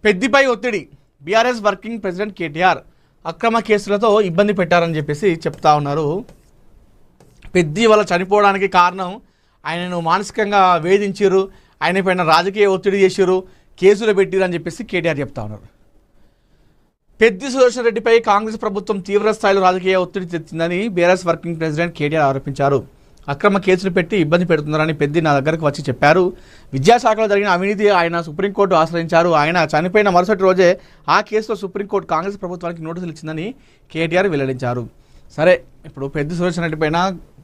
పెద్దిపై ఒత్తిడి BRS working president KTR అక్రమ కేసులతో ఇబ్బంది పెట్టారని చెప్పేసి చెప్తా ఉన్నారు. పెద్ది వల్ల చనిపోవడానికి కారణం ఆయనను మానసికంగా వేధించారు, ఆయన పైన రాజకీయ ఒత్తిడి చేశారు, కేసులు పెట్టిరు అని చెప్పేసి కేటీఆర్ చెప్తా ఉన్నారు. పెద్ది సుదర్శన్ రెడ్డిపై కాంగ్రెస్ ప్రభుత్వం తీవ్ర స్థాయిలో రాజకీయ ఒత్తిడి తెచ్చిందని బీఆర్ఎస్ వర్కింగ్ ప్రెసిడెంట్ కేటీఆర్ ఆరోపించారు. అక్రమ కేసులు పెట్టి ఇబ్బంది పెడుతున్నారని పెద్ది నా దగ్గరకు వచ్చి చెప్పారు. విద్యాశాఖలో జరిగిన అవినీతి ఆయన సుప్రీంకోర్టు ఆశ్రయించారు. ఆయన చనిపోయిన మరుసటి రోజే ఆ కేసులో సుప్రీంకోర్టు కాంగ్రెస్ ప్రభుత్వానికి నోటీసులు ఇచ్చిందని కేటీఆర్ వెల్లడించారు. సరే, ఇప్పుడు పెద్ది సుదర్శన్ రెడ్డి పైన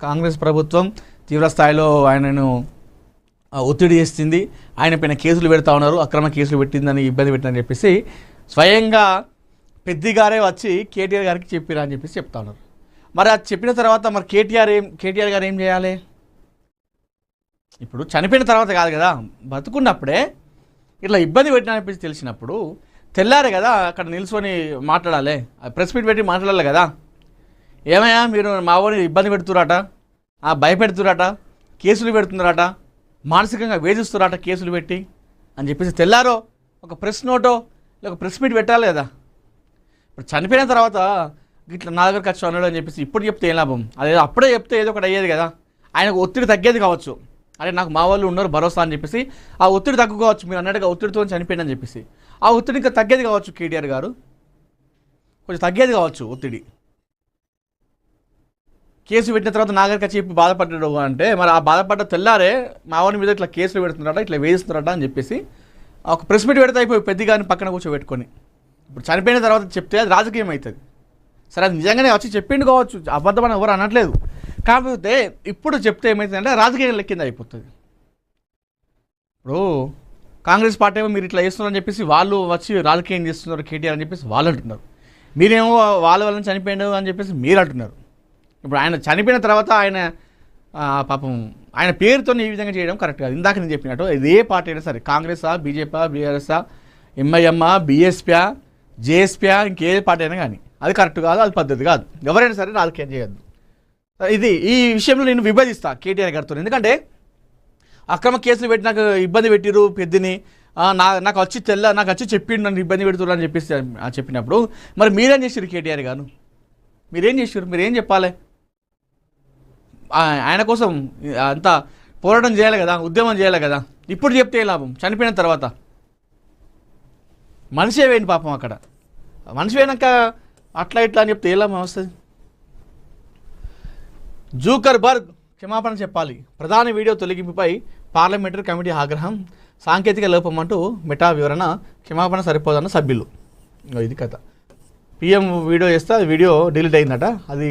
కాంగ్రెస్ ప్రభుత్వం తీవ్ర స్థాయిలో ఆయనను ఒత్తిడి చేస్తుంది, ఆయన పైన కేసులు పెడతా ఉన్నారు, అక్రమ కేసులు పెట్టిందని ఇబ్బంది పెట్టిందని చెప్పేసి స్వయంగా పెద్ది గారే వచ్చి కేటీఆర్ గారికి చెప్పారు అని చెప్పేసి చెప్తా ఉన్నారు. మరి అది చెప్పిన తర్వాత మరి కేటీఆర్ గారు ఏం చేయాలి? ఇప్పుడు చనిపోయిన తర్వాత కాదు కదా, బతుకున్నప్పుడే ఇట్లా ఇబ్బంది పెట్టిన తెలిసినప్పుడు తెల్లారే కదా అక్కడ నిల్చొని మాట్లాడాలి, ప్రెస్ మీట్ పెట్టి మాట్లాడాలి కదా. ఏమయ్యా మీరు మా ఊరిని ఇబ్బంది పెడుతురాట, భయపెడుతురాట, కేసులు పెడుతున్నారట, మానసికంగా వేధిస్తురాట కేసులు పెట్టి అని చెప్పేసి తెల్లారో ఒక ప్రెస్ నోటో ఒక ప్రెస్ మీట్ పెట్టాలి కదా. ఇప్పుడు చనిపోయిన తర్వాత ఇట్లా నా దగ్గరకు వచ్చి అన్నాడు అని చెప్పేసి ఇప్పుడు చెప్తే ఏం లాభం? అదే అప్పుడే చెప్తే ఏదో ఒకటి అయ్యేది కదా, ఆయనకు ఒత్తిడి తగ్గేది కావచ్చు. అరే నాకు మా వాళ్ళు ఉన్నారు భరోసా అని చెప్పేసి ఆ ఒత్తిడి తగ్గుకోవచ్చు, మీరు అన్నట్టుగా ఒత్తిడితో చనిపోయిందని చెప్పేసి ఆ ఒత్తిడి ఇంకా తగ్గేది కావచ్చు. కేటీఆర్ గారు కొంచెం తగ్గేది కావచ్చు ఒత్తిడి. కేసు పెట్టిన తర్వాత నాగరిక చెప్పి బాధపడ్డాడు అంటే మరి ఆ బాధపడ్డ తెల్లారే మా వాడి మీద ఇట్లా కేసులు పెడుతున్నారట, ఇట్లా వేధిస్తున్నారట అని చెప్పేసి ఒక ప్రెస్ మీట్ పెడితే అయిపోయి పెద్ద గారిని పక్కన కూర్చోబెట్టుకొని. ఇప్పుడు చనిపోయిన తర్వాత చెప్తే అది రాజకీయం అవుతుంది. సరే, అది నిజంగానే వచ్చి చెప్పిండు కావచ్చు, అబద్ధమని ఎవరు అనట్లేదు. కాకపోతే ఇప్పుడు చెప్తే ఏమవుతుందంటే రాజకీయం లెక్కింద అయిపోతుంది. ఇప్పుడు కాంగ్రెస్ పార్టీ ఏమో మీరు ఇట్లా చేస్తున్నారని చెప్పేసి వాళ్ళు వచ్చి రాజకీయం చేస్తున్నారు కేటీఆర్ అని చెప్పేసి వాళ్ళు అంటున్నారు, మీరేమో వాళ్ళ వల్ల చనిపోయాడు అని చెప్పేసి మీరు అంటున్నారు. ఇప్పుడు ఆయన చనిపోయిన తర్వాత ఆయన పాపం ఆయన పేరుతో ఈ విధంగా చేయడం కరెక్ట్ కాదు. ఇందాక నేను చెప్పినట్టు ఇదే పార్టీ అయినా సరే, కాంగ్రెసా, బీజేపీ, బీఆర్ఎస్ఆ, ఎంఐఎంఆ, బీఎస్పీ, జేఎస్పీ, ఇంకే పార్టీ అయినా కానీ అది కరెక్ట్ కాదు, అది పద్ధతి కాదు. ఎవరైనా సరే రాజకీయం చేయొద్దు. ఈ విషయంలో నేను విభజిస్తా కేటీఆర్ గారితో. ఎందుకంటే అక్రమ కేసులు పెట్టి నాకు ఇబ్బంది పెట్టిరు పెద్దని, నాకు వచ్చి చెప్పిండు నన్ను ఇబ్బంది పెడుతున్నారు అని చెప్పేసి చెప్పినప్పుడు మరి మీరేం చేసారు కేటీఆర్ గారు? మీరేం చేసారు? మీరేం చెప్పాలి? ఆయన కోసం అంతా పోరాటం చేయాలి కదా, ఉద్యమం చేయాలి కదా. ఇప్పుడు చెప్తే ఏ లాభం? చనిపోయిన తర్వాత మనిషే వేయండి పాపం. అక్కడ మనిషి వేయనాక అట్లా ఇట్లా అని చెప్తే ఏ లాభం వస్తుంది? జూకర్బర్గ్ క్షమాపణ చెప్పాలి, ప్రధాని వీడియో తొలగింపుపై పార్లమెంటరీ కమిటీ ఆగ్రహం, సాంకేతిక లోపం అంటూ మెటా వివరణ, క్షమాపణ సరిపోదన్న సభ్యులు. ఇది కథ. పిఎం వీడియో చేస్తే అది వీడియో డిలీట్ అయిందట. అది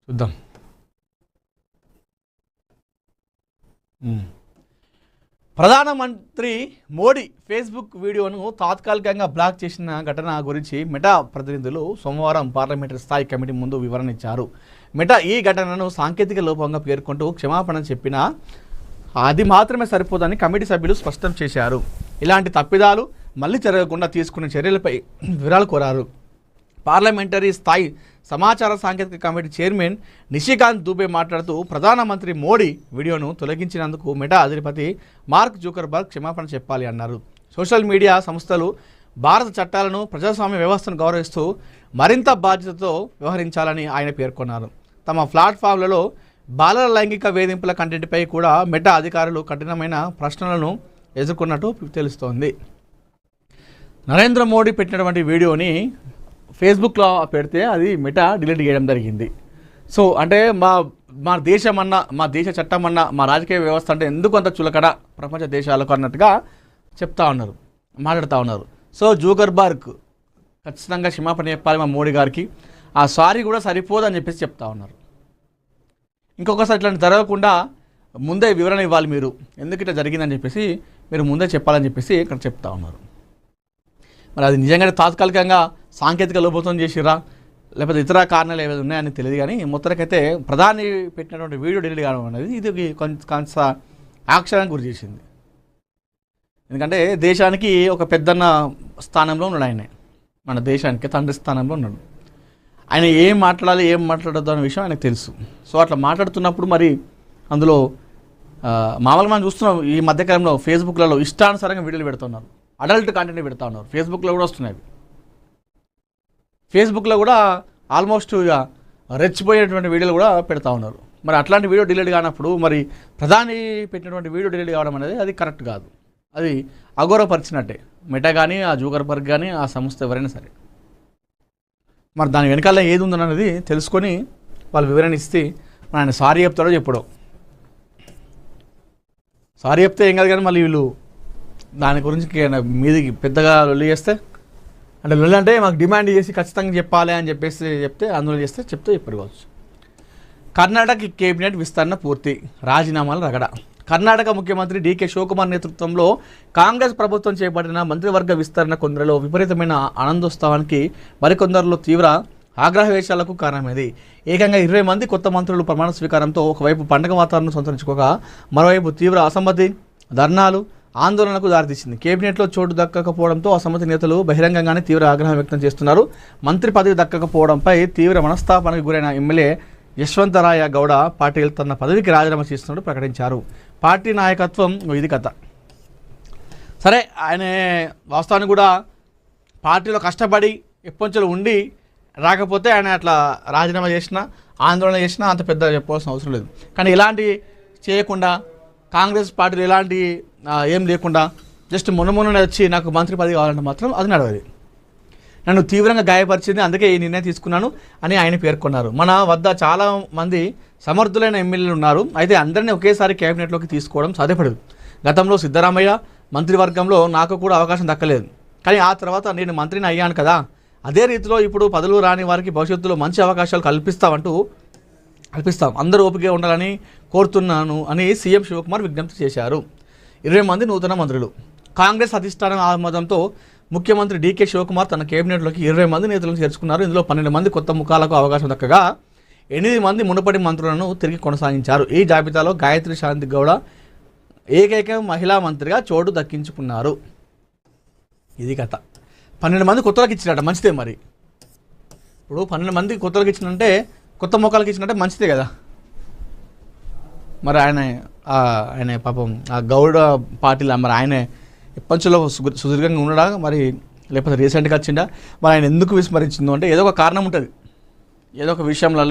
చూద్దాం. ప్రధానమంత్రి మోడీ ఫేస్బుక్ వీడియోను తాత్కాలికంగా బ్లాక్ చేసిన ఘటన గురించి మెటా ప్రతినిధులు సోమవారం పార్లమెంటరీ స్థాయి కమిటీ ముందు వివరణ ఇచ్చారు. మెటా ఈ ఘటనను సాంకేతిక లోపంగా పేర్కొంటూ క్షమాపణ చెప్పినా అది మాత్రమే సరిపోదని కమిటీ సభ్యులు స్పష్టం చేశారు. ఇలాంటి తప్పిదాలు మళ్ళీ జరగకుండా తీసుకునే చర్యలపై వివరాలు కోరారు. పార్లమెంటరీ స్థాయి సమాచార సాంకేతిక కమిటీ చైర్మన్ నిషికాంత్ దూబే మాట్లాడుతూ ప్రధానమంత్రి మోడీ వీడియోను తొలగించినందుకు మెటా అధిపతి మార్క్ జూకర్బర్గ్ క్షమాపణ చెప్పాలి అన్నారు. సోషల్ మీడియా సంస్థలు భారత చట్టాలను, ప్రజాస్వామ్య వ్యవస్థను గౌరవిస్తూ మరింత బాధ్యతతో వ్యవహరించాలని ఆయన పేర్కొన్నారు. తమ ప్లాట్ఫామ్లలో బాలల లైంగిక వేధింపుల కంటెంట్పై కూడా మెటా అధికారులు కఠినమైన ప్రశ్నలను ఎదుర్కొన్నట్టు తెలుస్తోంది. నరేంద్ర మోడీ పెట్టినటువంటి వీడియోని ఫేస్బుక్లో పెడితే అది మెటా డిలీట్ చేయడం జరిగింది. సో అంటే మా దేశం అన్నా, మా దేశ చట్టం అన్నా, మా రాజకీయ వ్యవస్థ అంటే ఎందుకు అంత చులకడ ప్రపంచ దేశాలకు అన్నట్టుగా మాట్లాడుతూ ఉన్నారు. సో జూకర్బర్గ్ ఖచ్చితంగా క్షమాపణ చెప్పాలి మా మోడీ గారికి, ఆ సారీ కూడా సరిపోదని చెప్పేసి చెప్తా ఉన్నారు. ఇంకొకసారి ఇట్లాంటి జరగకుండా ముందే వివరణ ఇవ్వాలి, మీరు ఎందుకు ఇట్లా జరిగిందని చెప్పేసి మీరు ముందే చెప్పాలని చెప్పేసి ఇక్కడ చెప్తా ఉన్నారు. మరి అది నిజంగానే తాత్కాలికంగా సాంకేతిక లోపంతో చేసిరా లేకపోతే ఇతర కారణాలు ఏమైనా ఉన్నాయని తెలియదు. కానీ మొత్తానికైతే ప్రధాని పెట్టినటువంటి వీడియో డిలీట్ కావడం అనేది ఇది కొంత ఆక్షేపానికి గురి చేసింది. ఎందుకంటే దేశానికి ఒక పెద్దన్న స్థానంలో ఉన్నాడు ఆయన, మన దేశానికి తండ్రి స్థానంలో ఉన్నాడు. ఆయన ఏం మాట్లాడాలి ఏం మాట్లాడద్దు అనే విషయం ఆయనకు తెలుసు. సో అట్లా మాట్లాడుతున్నప్పుడు మరి అందులో మామూలుగా మనం చూస్తున్నాం ఈ మధ్యకాలంలో ఫేస్బుక్లలో ఇష్టానుసారంగా వీడియోలు పెడుతున్నారు, అడల్ట్ కంటెంట్ పెడతా ఉన్నారు. ఫేస్బుక్లో కూడా వస్తున్నాయి. ఫేస్బుక్లో కూడా ఆల్మోస్ట్ ఇక రెచ్చిపోయేటువంటి వీడియోలు కూడా పెడతా ఉన్నారు. మరి అట్లాంటి వీడియో డిలీట్ కానప్పుడు మరి ప్రధాని పెట్టినటువంటి వీడియో డిలీట్ కావడం అనేది అది కరెక్ట్ కాదు, అది అగౌరవపరిచినట్టే. మెటా కానీ ఆ జూకర్బర్గ్ కానీ ఆ సంస్థ ఎవరైనా సరే. మరి దాని వెనకాల ఏది ఉందన్నది తెలుసుకొని వాళ్ళు వివరణ ఇస్తే ఆయన సారీ చెప్తాడో చెప్పడం. సారీ చెప్తే ఏం కాదు, కానీ మళ్ళీ వీళ్ళు దాని గురించి మీదికి పెద్దగా లొల్లి చేస్తే, అంటే లొల్లి అంటే మాకు డిమాండ్ చేసి ఖచ్చితంగా చెప్పాలి అని చెప్పేసి చెప్తే ఆందోళన చేస్తే చెప్పుకోవచ్చు. కర్ణాటక కేబినెట్ విస్తరణ పూర్తి, రాజీనామాలు రగడ. కర్ణాటక ముఖ్యమంత్రి డీకే శివకుమార్ నేతృత్వంలో కాంగ్రెస్ ప్రభుత్వం చేపట్టిన మంత్రివర్గ విస్తరణ కొందరిలో విపరీతమైన ఆనందోత్సవానికి మరికొందరిలో తీవ్ర ఆగ్రహవేశాలకు కారణమైంది. ఏకంగా 20 మంది కొత్త మంత్రులు ప్రమాణ స్వీకారంతో ఒకవైపు పండగ వాతావరణం సంతరించుకోగా మరోవైపు తీవ్ర అసమ్మతి, ధర్నాలు, ఆందోళనకు దారితీసింది. కేబినెట్లో చోటు దక్కకపోవడంతో అసమ్మతి నేతలు బహిరంగంగానే తీవ్ర ఆగ్రహం వ్యక్తం చేస్తున్నారు. మంత్రి పదవి దక్కకపోవడంపై తీవ్ర మనస్తాపానికి గురైన ఎమ్మెల్యే యశ్వంతరాయ గౌడ పాటిల్ తన పదవికి రాజీనామా చేస్తున్నట్టు ప్రకటించారు. పార్టీ నాయకత్వం ఇది కథ. సరే, ఆయన వాస్తవానికి కూడా పార్టీలో కష్టపడి ఎప్పటిలో ఉండి రాకపోతే ఆయన అట్లా రాజీనామా చేసినా ఆందోళన చేసినా అంత పెద్ద చెప్పాల్సిన అవసరం లేదు. కానీ ఇలాంటి చేయకుండా కాంగ్రెస్ పార్టీలో ఎలాంటి ఏం లేకుండా జస్ట్ మొన్న వచ్చి నాకు మంత్రి పదవి కావాలంటే మాత్రం అది నడవదు. నన్ను తీవ్రంగా గాయపరిచింది, అందుకే ఈ నిర్ణయం తీసుకున్నాను అని ఆయన పేర్కొన్నారు. మన వద్ద చాలా మంది సమర్థులైన ఎమ్మెల్యేలు ఉన్నారు, అయితే అందరినీ ఒకేసారి కేబినెట్లోకి తీసుకోవడం సాధ్యపడదు. గతంలో సిద్ధరామయ్య మంత్రివర్గంలో నాకు కూడా అవకాశం దక్కలేదు, కానీ ఆ తర్వాత నేను మంత్రిని అయ్యాను కదా, అదే రీతిలో ఇప్పుడు పదవులు రాని వారికి భవిష్యత్తులో మంచి అవకాశాలు కల్పిస్తాం, అందరూ ఓపికగా ఉండాలని కోరుతున్నాను అని సీఎం శివకుమార్ విజ్ఞప్తి చేశారు. 20 మంది నూతన మంత్రులు. కాంగ్రెస్ అధిష్టానం ఆమోదంతో ముఖ్యమంత్రి డీకే శివకుమార్ తన కేబినెట్లోకి 20 మంది నేతలను చేర్చుకున్నారు. ఇందులో 12 మంది కొత్త ముఖాలకు అవకాశం దక్కగా 8 మంది మునుపటి మంత్రులను తిరిగి కొనసాగించారు. ఈ జాబితాలో గాయత్రి శాంతి గౌడ ఏకైక మహిళా మంత్రిగా చోటు దక్కించుకున్నారు. ఇది కథ. 12 మంది కొత్తలకు ఇచ్చినట్ట, మంచిదే. మరి ఇప్పుడు 12 మంది కొత్తలకు ఇచ్చినంటే, కొత్త ముఖాలకు ఇచ్చినట్టే మంచిదే కదా. మరి ఆయన పాపం ఆ గౌడ పార్టీలో మరి ఆయన ఎప్పటిలో సుదీర్ఘంగా ఉండడా, మరి లేకపోతే రీసెంట్గా వచ్చిండా, మరి ఆయన ఎందుకు విస్మరించిందో అంటే ఏదో ఒక కారణం ఉంటుంది, ఏదో ఒక విషయంలో